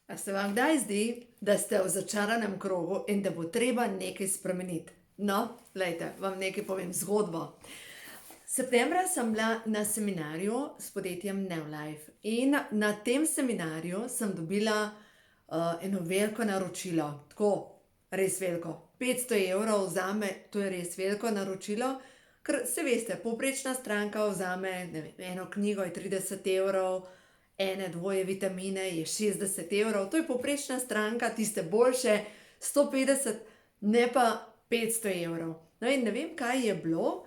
A se vam kdaj zdi, da ste v začaranem krogu in da bo treba nekaj spremeniti? No, glejte, vam nekaj povem zgodbo. Septembra sem bila na seminarju s podjetjem Neolife in na tem seminarju sem dobila eno veliko naročilo, tako res veliko. 500 evrov zame, to je res veliko naročilo, ker se veste, povprečna stranka vzame, ne vem, eno knjigo je 30 evrov, ene, dvoje vitamine je 60 evrov, to je povprečna stranka, tiste boljše 150, ne pa 500 evrov. No in ne vem, kaj je bilo,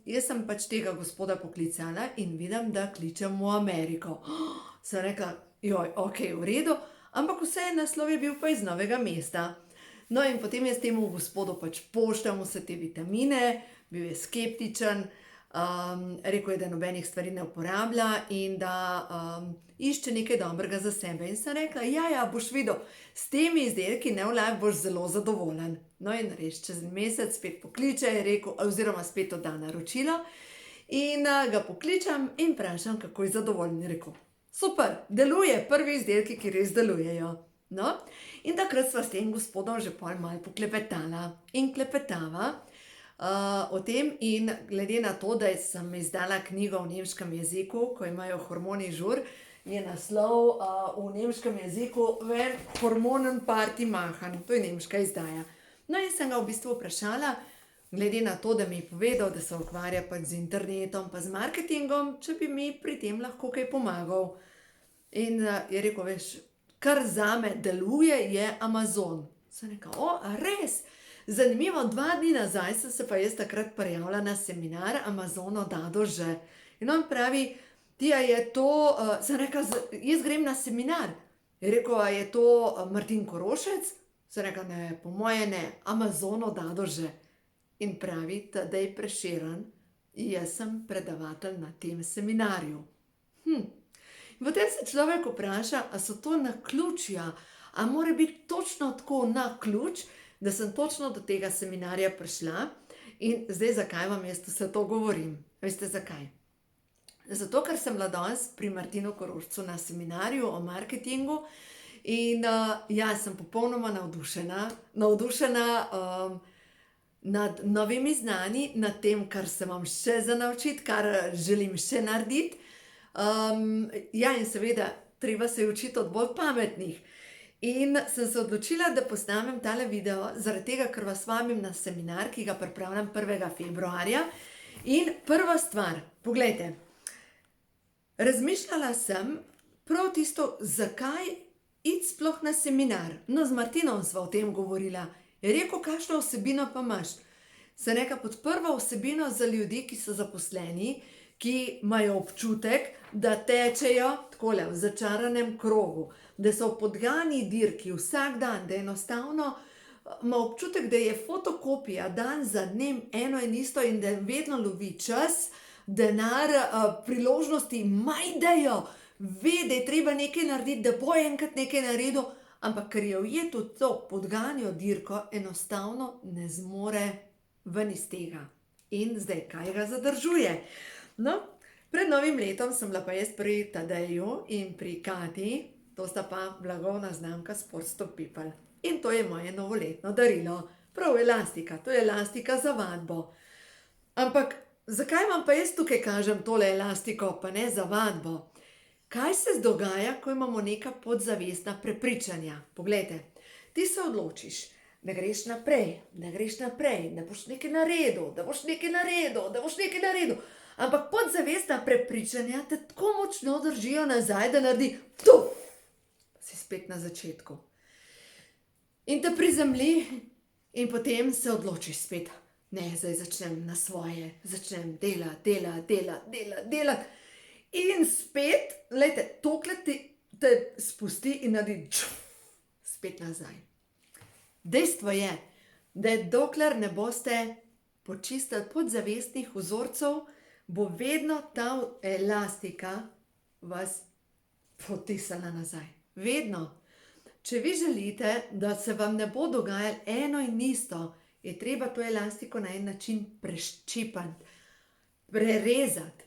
jaz sem pač tega gospoda poklicala in vidim, da kličem v Ameriko. Sem rekla, joj, ok, v redu, ampak vse naslov je bil pa iz Novega mesta. No in potem jaz temu gospodu pač pošljam vse te vitamine, bil je skeptičen, rekel je, da nobenih stvari ne uporablja in da išče nekaj dobrega za sebe. In sem rekla, ja, boš videl, s temi izdelki Neolife boš zelo zadovoljen. No in res, čez mesec spet pokliče, je rekel, oziroma spet odda naročilo in ga pokličem in vprašam, kako je zadovoljen. Je rekel, super, deluje, prvi izdelki, ki res delujejo. No, in takrat sva s tem gospodom že pol malo poklepetala in klepetava o tem in glede na to, da sem izdala knjigo v nemškem jeziku, ko imajo hormoni žur, je naslov v nemškem jeziku Wenn Hormonen Party machen, to je nemška izdaja. No in sem ga v bistvu vprašala, glede na to, da mi je povedal, da se ukvarja pač z internetom pa z marketingom, če bi mi pri tem lahko kaj pomagal. In je rekel, veš, kar zame deluje, je Amazon. Sem rekla, a res? Zanimivo, 2 dni nazaj sem se pa jaz takrat prijavila na seminar Amazon Odado že. In on pravi, Tija, je to, sem rekla, jaz grem na seminar. Je rekel, a je to Martin Korošec? Sem rekla, ne, po moje ne, Amazon Odado že. In pravi, Tadej Prešeren, jaz sem predavatelj na tem seminarju. Potem se človek vpraša, a so to naključja, a mora biti točno tako naključ, da sem točno do tega seminarja prišla. In zdaj, zakaj vam jaz vse to govorim? Veste zakaj? Zato, ker sem bila danes pri Martinu Korošcu na seminarju o marketingu in sem popolnoma navdušena nad novimi znanji, nad tem, kar se vam še za naučiti, kar želim še narediti. In seveda, treba se je učiti od bolj pametnih. In sem se odločila, da posnamem tale video, zaradi tega, ker vas vabim na seminar, ki ga pripravljam 1. februarja. In prva stvar, poglejte, razmišljala sem prav tisto, zakaj iti sploh na seminar. No, z Martinom sva o tem govorila. Je rekel, kakšno vsebino pa imaš? Sem rekla, pod prvo vsebino za ljudi, ki so zaposleni, ki imajo občutek, da tečejo takole v začaranem krogu, da so v podgani dirki vsak dan, da enostavno ima občutek, da je fotokopija dan za dnem eno in isto in da vedno lovi čas, denar, priložnosti majdajo, ve, da je treba nekaj narediti, da bo enkrat nekaj naredil, ampak ker je ujet v to podganjo dirko, enostavno ne zmore ven iz tega. In zdaj, kaj ga zadržuje? No, pred novim letom sem bila pa jaz pri Tadeju in pri Kati, to sta pa blagovna znamka Sports Stop People. In to je moje novoletno darilo. Prav elastika, to je elastika za vadbo. Ampak, zakaj vam pa jaz tukaj kažem tole elastiko, pa ne za vadbo? Kaj se dogaja, ko imamo neka podzavestna prepričanja? Poglejte, ti se odločiš, da greš naprej, da boš nekaj naredil, ampak podzavestna prepričanja te tako močno držijo nazaj, da naredi tuf, si spet na začetku. In te prizemlji in potem se odločiš spet, ne, zdaj začnem na svoje, začnem delati. In spet, glejte, tokrat te spusti in naredi spet nazaj. Dejstvo je, da dokler ne boste počistili podzavestnih vzorcev, bo vedno ta elastika vas potisnila nazaj. Vedno. Če vi želite, da se vam ne bo dogajalo eno in isto, je treba to elastiko na en način preščipati, prerezati.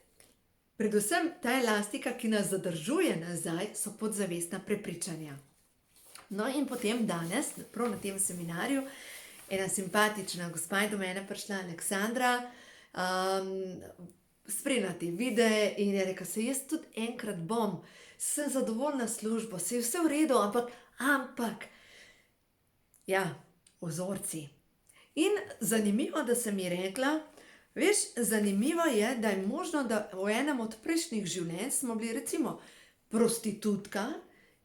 predvsem ta elastika, ki nas zadržuje nazaj, so podzavestna prepričanja. No in potem danes, prav na tem seminarju, ena simpatična gospa je do mene prišla, Aleksandra, spremljati videe in je rekla, se jaz tudi enkrat bom, sem zadovoljna s službo, se je vse v redu, ampak, ja, vzorci. In zanimivo, da sem ji rekla, veš, zanimivo je, da je možno, da v enem od prejšnjih življenj smo bili recimo prostitutka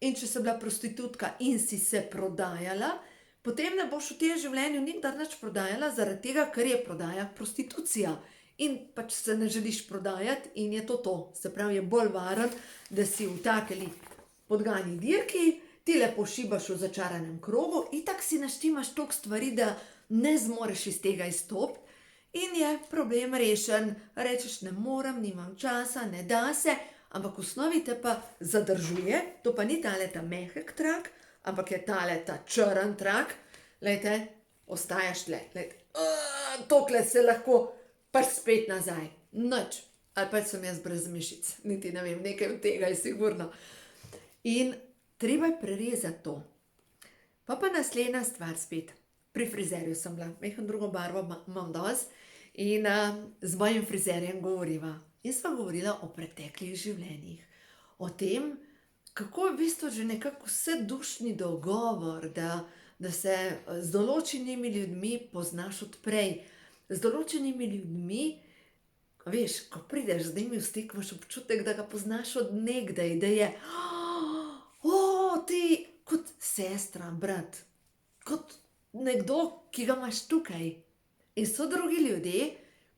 in če si bila prostitutka in si se prodajala, potem ne boš v tem življenju nikdar nič prodajala, zaradi tega, ker je prodaja prostitucija. In pač se ne želiš prodajati in je to. Se pravi, je bolj varen, da si v takeli podgani dirki, ti lepo šibaš v začaranem krogu, itak si naštimaš toliko stvari, da ne zmoreš iz tega izstopiti in je problem rešen. Rečeš, ne morem, nimam časa, ne da se, ampak v osnovi te pa zadržuje, to pa ni tale ta mehek trak, ampak je tale ta črn trak, lejte, ostajaš tle, lejte, tokle se lahko pač spet nazaj, nič, ali pač sem jaz brez mišic, niti ne vem, nekaj od tega je sigurno. In treba je prerezati to. Pa naslednja stvar spet, pri frizerju sem bila, mehko drugo barvo imam danes in z mojim frizerjem govoriva. In sva govorila o preteklih življenjih, o tem, kako je v bistvu že nekako vse dušni dogovor, da se z določenimi ljudmi poznaš od prej, z določenimi ljudmi, veš, ko prideš z njimi v stik, imaš občutek, da ga poznaš od nekdaj, da je, ti kot sestra, brat, kot nekdo, ki ga imaš tukaj. In so drugi ljudje,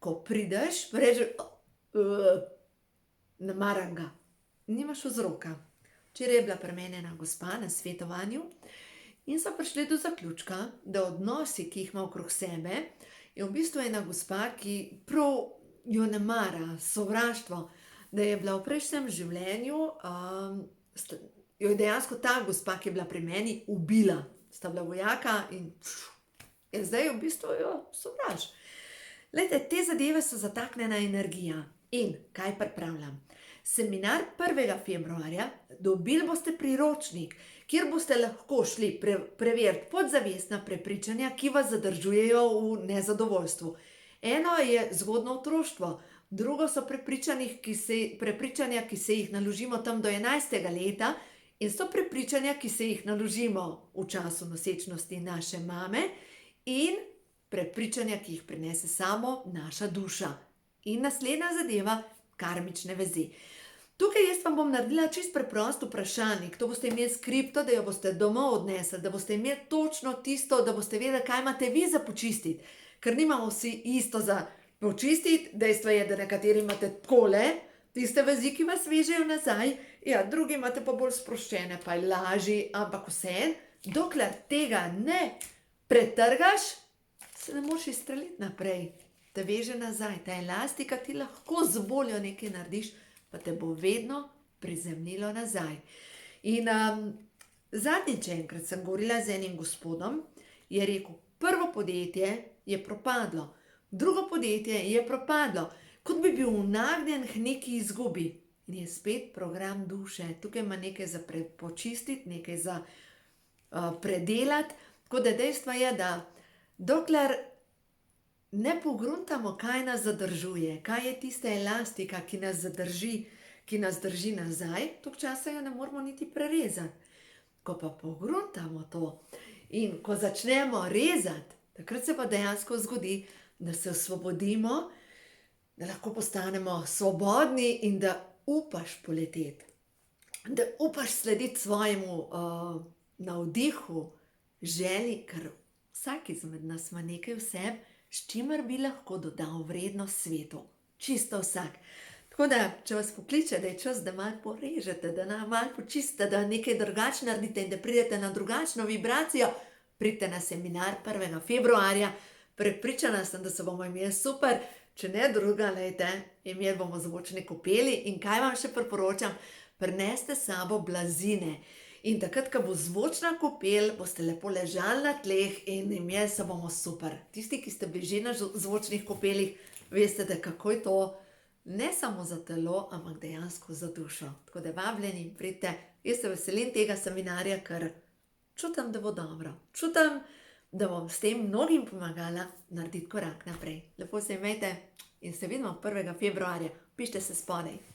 ko prideš, rečeš, ne maram ga, nimaš vzroka. Včeraj je bila pri meni ena gospa na svetovanju in so prišli do zaključka, da odnosi, ki jih ima okrog sebe, je v bistvu ena gospa, ki prav jo ne mara, sovraštvo, da je bila v prejšnjem življenju, jo je dejansko ta gospa, ki je bila pri meni, ubila. Sta bila vojaka in zdaj v bistvu jo sovraž. Glejte, te zadeve so zataknjena energija. In kaj pripravljam? Seminar 1. februarja, dobili boste priročnik, kjer boste lahko šli preveriti podzavestna prepričanja, ki vas zadržujejo v nezadovoljstvu. Eno je zgodno otroštvo, drugo so prepričanja, ki se jih naložimo tam do 11. leta in so prepričanja, ki se jih naložimo v času nosečnosti naše mame in prepričanja, ki jih prinese samo naša duša. In naslednja zadeva, karmične vezi. Tukaj jaz vam bom naredila čist preprost vprašalnik, to boste imeli skripto, da jo boste domov odnesli, da boste imeli točno tisto, da boste vedeli, kaj imate vi za počistiti. Ker nimamo vsi isto za počistiti, dejstvo je, da nekateri imate takole, tiste vezi, ki vas vežejo nazaj, ja, drugi imate pa bolj sproščene, pa je lažji, ampak vseeno, dokler tega ne pretrgaš, se ne moreš izstreliti naprej, te veže nazaj, ta elastika ti lahko z voljo nekaj narediš, pa te bo vedno prizemnilo nazaj. In zadnjič enkrat sem govorila z enim gospodom, je rekel, prvo podjetje je propadlo, drugo podjetje je propadlo, kot bi bil nagnjen k neki izgubi. In je spet program duše, tukaj ima nekaj za počistiti, nekaj za predelati, tako da dejstvo je, da dokler ne pogruntamo, kaj nas zadržuje, kaj je tista elastika, ki nas zadrži, ki nas drži nazaj, toliko časa jo ne moramo niti prerezati. Ko pa pogruntamo to in ko začnemo rezati, takrat se pa dejansko zgodi, da se osvobodimo, da lahko postanemo svobodni in da upaš poleteti, da upaš slediti svojemu navdihu, želji, ker vsak izmed nas ima nekaj v sebi, s čimer bi lahko dodal vrednost svetu. Čisto vsak. Tako da, če vas pokliče, da je čas, da malo porežete, da malo počistite, da nekaj drugače naredite in da pridete na drugačno vibracijo, pridite na seminar 1. februarja. Prepričana sem, da se bomo imeli super, če ne druga, lejte, imeli bomo zvočne kopeli in kaj vam še priporočam, prineste s sabo blazine. In takrat, ko bo zvočna kopel, boste lepo ležali na tleh in imeli se bomo super. Tisti, ki ste bili že na zvočnih kopelih, veste, da kako je to ne samo za telo, ampak dejansko za dušo. Tako da vabljeni, pridite, jaz se veselim tega seminarja, ker čutim, da bo dobro. Čutim, da bom s tem mnogim pomagala narediti korak naprej. Lepo se imejte in se vidimo 1. februarja. Pište se spodaj.